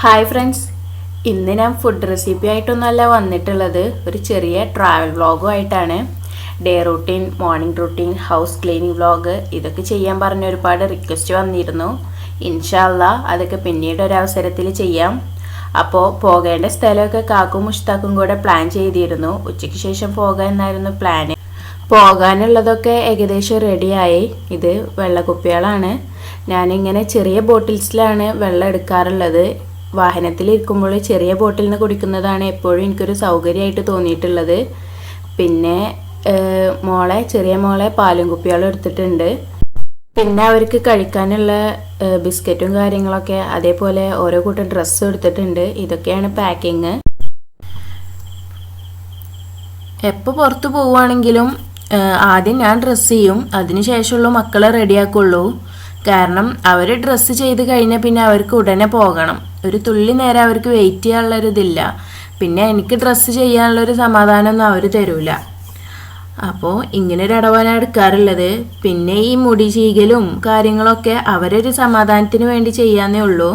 Hi friends, ഇന്ന് ഞാൻ food recipe ആയിട്ടൊന്നുമല്ല വന്നിട്ടുള്ളത്. ഒരു ചെറിയ ട്രാവൽ വ്ളോഗും ആയിട്ടാണ്. Day routine, morning routine, house cleaning vlog ഇതൊക്കെ ചെയ്യാൻ പറഞ്ഞ ഒരുപാട് റിക്വസ്റ്റ് വന്നിരുന്നു. ഇൻഷാ അല്ലാ അതൊക്കെ പിന്നീട് ഒരവസരത്തിൽ ചെയ്യാം. അപ്പോൾ പോകേണ്ട സ്ഥലമൊക്കെ കാക്കും മുഷ്താക്കും കൂടെ പ്ലാൻ ചെയ്തിരുന്നു. ഉച്ചയ്ക്ക് ശേഷം പോകാൻ എന്നായിരുന്നു പ്ലാന്. പോകാനുള്ളതൊക്കെ ഏകദേശം റെഡിയായി. ഇത് വെള്ളക്കുപ്പികളാണ്. ഞാനിങ്ങനെ ചെറിയ ബോട്ടിൽസിലാണ് വെള്ളം എടുക്കാറുള്ളത്. വാഹനത്തിലിരിക്കുമ്പോൾ ചെറിയ ബോട്ടിൽ നിന്ന് കുടിക്കുന്നതാണ് എപ്പോഴും എനിക്കൊരു സൗകര്യമായിട്ട് തോന്നിയിട്ടുള്ളത്. പിന്നെ ചെറിയ മോളെ പാലും കുപ്പികളും എടുത്തിട്ടുണ്ട്. പിന്നെ അവർക്ക് കഴിക്കാനുള്ള ബിസ്ക്കറ്റും കാര്യങ്ങളൊക്കെ, അതേപോലെ ഓരോ കൂട്ടം ഡ്രസ്സും എടുത്തിട്ടുണ്ട്. ഇതൊക്കെയാണ് പാക്കിങ്. എപ്പോൾ പുറത്ത് പോവുകയാണെങ്കിലും ആദ്യം ഞാൻ ഡ്രസ്സ് ചെയ്യും, അതിനുശേഷമുള്ള മക്കളെ റെഡിയാക്കുള്ളൂ. കാരണം അവർ ഡ്രസ്സ് ചെയ്ത് കഴിഞ്ഞാൽ പിന്നെ അവർക്ക് ഉടനെ പോകണം. ഒരു തുള്ളി നേരം അവർക്ക് വെയിറ്റ് ചെയ്യാനുള്ളൊരിതില്ല. പിന്നെ എനിക്ക് ഡ്രസ്സ് ചെയ്യാനുള്ളൊരു സമാധാനമൊന്നും അവർ തരൂല. അപ്പോൾ ഇങ്ങനൊരു ഇടവാണ് എടുക്കാറുള്ളത്. പിന്നെ ഈ മുടി ചീകലും കാര്യങ്ങളൊക്കെ അവരൊരു സമാധാനത്തിന് വേണ്ടി ചെയ്യാന്നേ ഉള്ളൂ.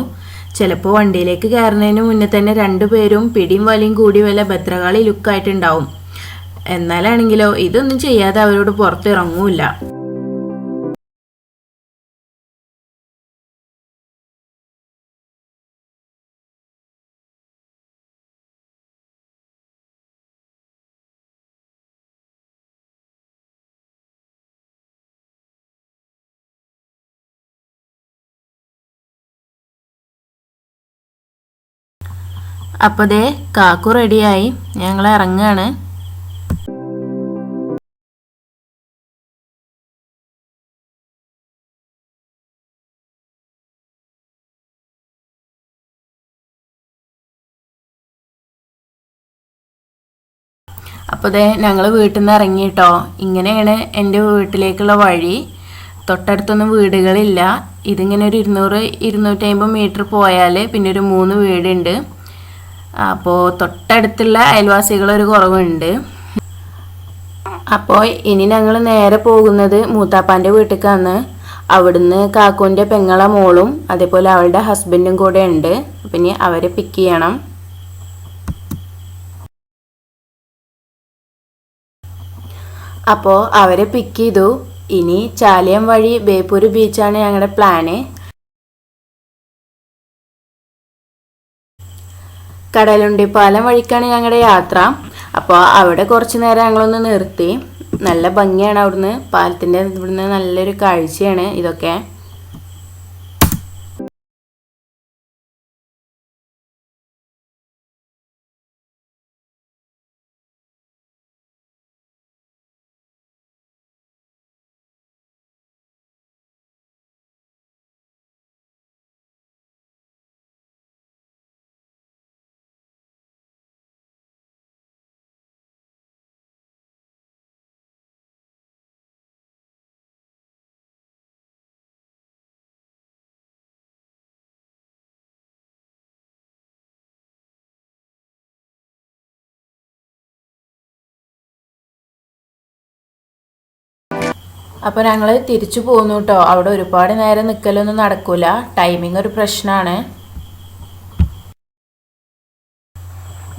ചിലപ്പോൾ വണ്ടിയിലേക്ക് കയറുന്നതിന് മുന്നേ തന്നെ രണ്ടുപേരും പിടിയും വലിയും കൂടി വല്ല ഭദ്രകാളി ലുക്കായിട്ടുണ്ടാവും. എന്നാലാണെങ്കിലോ ഇതൊന്നും ചെയ്യാതെ അവരോട് പുറത്തിറങ്ങൂല. അപ്പോൾ ദേ കാക്കു റെഡിയായി, ഞങ്ങൾ ഇറങ്ങുകയാണ്. അപ്പോൾ ദേ ഞങ്ങൾ വീട്ടിൽ നിന്ന് ഇറങ്ങിയിട്ടോ. ഇങ്ങനെയാണ് എൻ്റെ വീട്ടിലേക്കുള്ള വഴി. തൊട്ടടുത്തൊന്നും വീടുകളില്ല. ഇതിങ്ങനെ ഒരു 200-250 മീറ്റർ പോയാൽ പിന്നെ ഒരു 3 വീടുണ്ട്. അപ്പോൾ തൊട്ടടുത്തുള്ള അയൽവാസികളൊരു കുറവുണ്ട്. അപ്പോൾ ഇനി ഞങ്ങൾ നേരെ പോകുന്നത് മൂത്താപ്പാൻ്റെ വീട്ടിലേക്കാണ്. അവിടുന്ന് കാക്കുവിൻ്റെ പെങ്ങളെ മോളും അതേപോലെ അവളുടെ ഹസ്ബൻഡും കൂടെ ഉണ്ട്. പിന്നെ അവരെ പിക്ക് ചെയ്യണം. അപ്പോൾ അവരെ പിക്ക് ചെയ്തു. ഇനി ചാലിയം വഴി ബേപ്പൂർ ബീച്ചാണ് ഞങ്ങളുടെ പ്ലാന്. കടലുണ്ടിപ്പാലം വഴിക്കാണ് ഞങ്ങളുടെ യാത്ര. അപ്പോൾ അവിടെ കുറച്ച് നേരം ഞങ്ങളൊന്ന് നിർത്തി. നല്ല ഭംഗിയാണ് അവിടുന്ന്. പാലത്തിൻ്റെ ഇവിടുന്ന് നല്ലൊരു കാഴ്ചയാണ് ഇതൊക്കെ. അപ്പോൾ ഞങ്ങൾ തിരിച്ചു പോന്നു കേട്ടോ. അവിടെ ഒരുപാട് നേരം നിൽക്കലൊന്നും നടക്കൂല. ടൈമിംഗ് ഒരു പ്രശ്നമാണ്.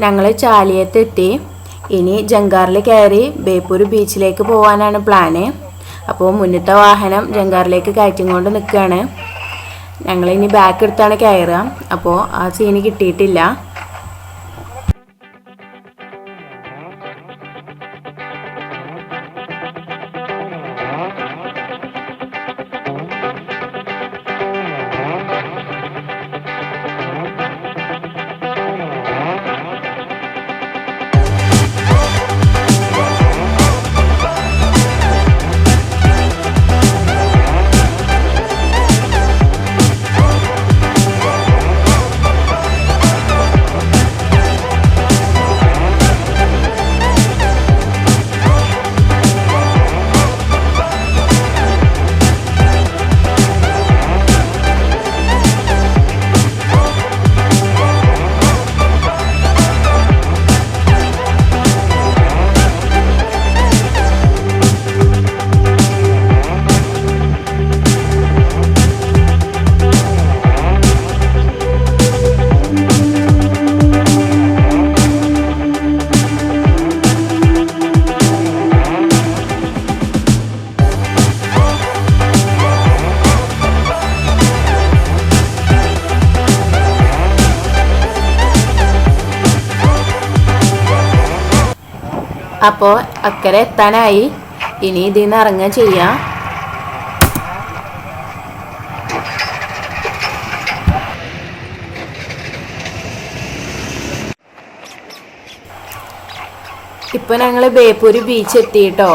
ഞങ്ങൾ ചാലിയത്തെത്തി. ഇനി ജങ്കാറിൽ കയറി ബേപ്പൂർ ബീച്ചിലേക്ക് പോകാനാണ് പ്ലാന്. അപ്പോൾ മുന്നത്തെ വാഹനം ജങ്കാറിലേക്ക് കയറ്റും കൊണ്ട് നിൽക്കുകയാണ്. ഞങ്ങളിനി ബാക്ക് എടുത്താണ് കയറുക. അപ്പോൾ ആ സീന് കിട്ടിയിട്ടില്ല. അപ്പോൾ അക്കരെ എത്താനായി. ഇനി ഇതിൽ നിന്ന് ഇറങ്ങുക ചെയ്യാം. ഇപ്പൊ ഞങ്ങൾ ബേപ്പൂര് ബീച്ച് എത്തിയിട്ടോ.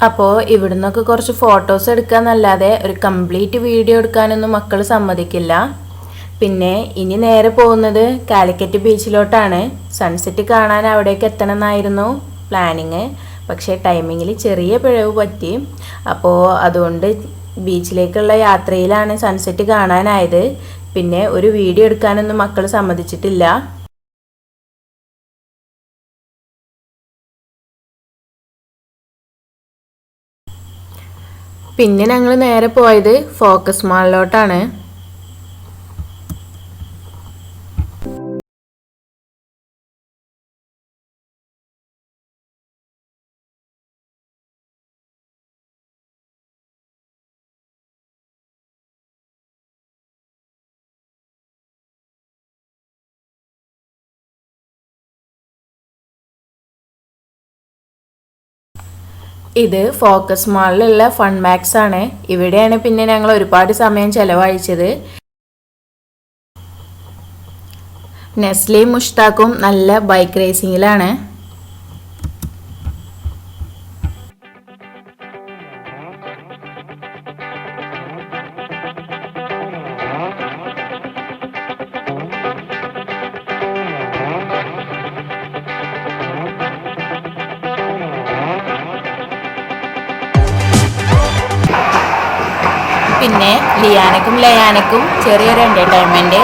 അപ്പോൾ ഇവിടുന്നൊക്കെ കുറച്ച് ഫോട്ടോസ് എടുക്കാന്നല്ലാതെ ഒരു കംപ്ലീറ്റ് വീഡിയോ എടുക്കാനൊന്നും മക്കൾ സമ്മതിക്കില്ല. പിന്നെ ഇനി നേരെ പോകുന്നത് കാലിക്കറ്റ് ബീച്ചിലോട്ടാണ്. സൺസെറ്റ് കാണാൻ അവിടേക്ക് എത്തണം എന്നായിരുന്നു പ്ലാനിങ്. പക്ഷേ ടൈമിങ്ങിൽ ചെറിയ പിഴവ് പറ്റി. അപ്പോൾ അതുകൊണ്ട് ബീച്ചിലേക്കുള്ള യാത്രയിലാണ് സൺസെറ്റ് കാണാനായത്. പിന്നെ ഒരു വീഡിയോ എടുക്കാനൊന്നും മക്കൾ സമ്മതിച്ചിട്ടില്ല. പിന്നെ ഞങ്ങൾ നേരെ പോയത് ഫോക്കസ് മാളിലോട്ടാണ്. ഇത് ഫോക്കസ് മാളിലുള്ള ഫൺ മാക്സ് ആണ്. ഇവിടെയാണ് പിന്നെ ഞങ്ങൾ ഒരുപാട് സമയം ചെലവഴിച്ചത്. നെസ്ലിയും മുഷ്താഖും നല്ല ബൈക്ക് റേസിങ്ങിലാണ്. പിന്നെ ലിയാനക്കും ലയാനക്കും ചെറിയൊരു എൻ്റർടൈൻമെൻറ്റ്.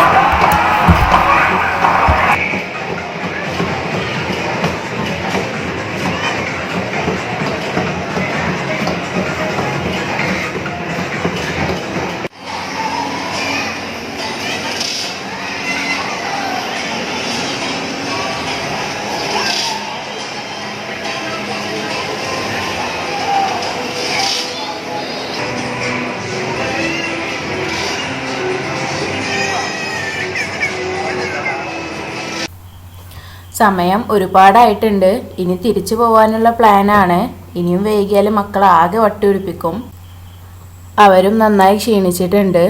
സമയം ഒരുപാടായിട്ടുണ്ട്. ഇനി തിരിച്ചു പോകാനുള്ള പ്ലാനാണ്. ഇനിയും വൈകിയാൽ മക്കൾ ആകെ വട്ടുപിടിപ്പിക്കും. അവരും നന്നായി ക്ഷീണിച്ചിട്ടുണ്ട്.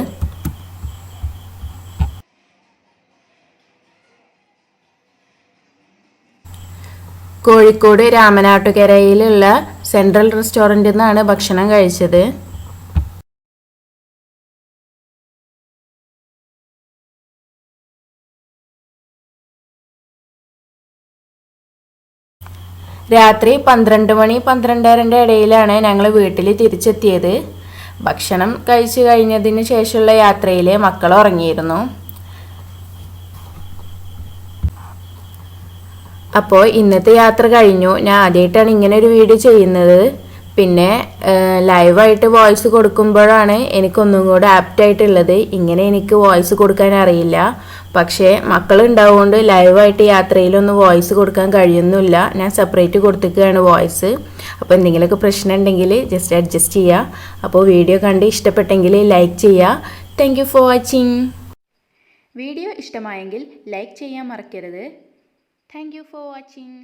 കോഴിക്കോട് രാമനാട്ടുകരയിലുള്ള സെൻട്രൽ റെസ്റ്റോറൻറ്റിൽ നിന്നാണ് ഭക്ഷണം കഴിച്ചത്. രാത്രി 12 മണി 12:30 ഇടയിലാണ് ഞങ്ങൾ വീട്ടിൽ തിരിച്ചെത്തിയത്. ഭക്ഷണം കഴിച്ചു കഴിഞ്ഞതിന് ശേഷമുള്ള യാത്രയിൽ മക്കൾ ഉറങ്ങിയിരുന്നു. അപ്പോൾ ഇന്നത്തെ യാത്ര കഴിഞ്ഞു. ഞാൻ ആദ്യമായിട്ടാണ് ഇങ്ങനെ ഒരു വീഡിയോ ചെയ്യുന്നത്. പിന്നെ ലൈവായിട്ട് വോയിസ് കൊടുക്കുമ്പോഴാണ് എനിക്കൊന്നും കൂടെ ആപ്റ്റായിട്ടുള്ളത്. ഇങ്ങനെ എനിക്ക് വോയിസ് കൊടുക്കാൻ അറിയില്ല. പക്ഷേ മക്കളുണ്ടാവുകൊണ്ട് ലൈവായിട്ട് യാത്രയിലൊന്നും വോയിസ് കൊടുക്കാൻ കഴിയുന്നില്ല. ഞാൻ സെപ്പറേറ്റ് കൊടുത്തിരിക്കുകയാണ് വോയിസ്. അപ്പോൾ എന്തെങ്കിലുമൊക്കെ പ്രശ്നം ഉണ്ടെങ്കിൽ ജസ്റ്റ് അഡ്ജസ്റ്റ് ചെയ്യുക. അപ്പോൾ വീഡിയോ കണ്ട് ഇഷ്ടപ്പെട്ടെങ്കിൽ ലൈക്ക് ചെയ്യുക. Thank you for watching. Video ഇഷ്ടമായെങ്കിൽ ലൈക്ക് ചെയ്യാൻ മറക്കരുത്. Thank you for watching.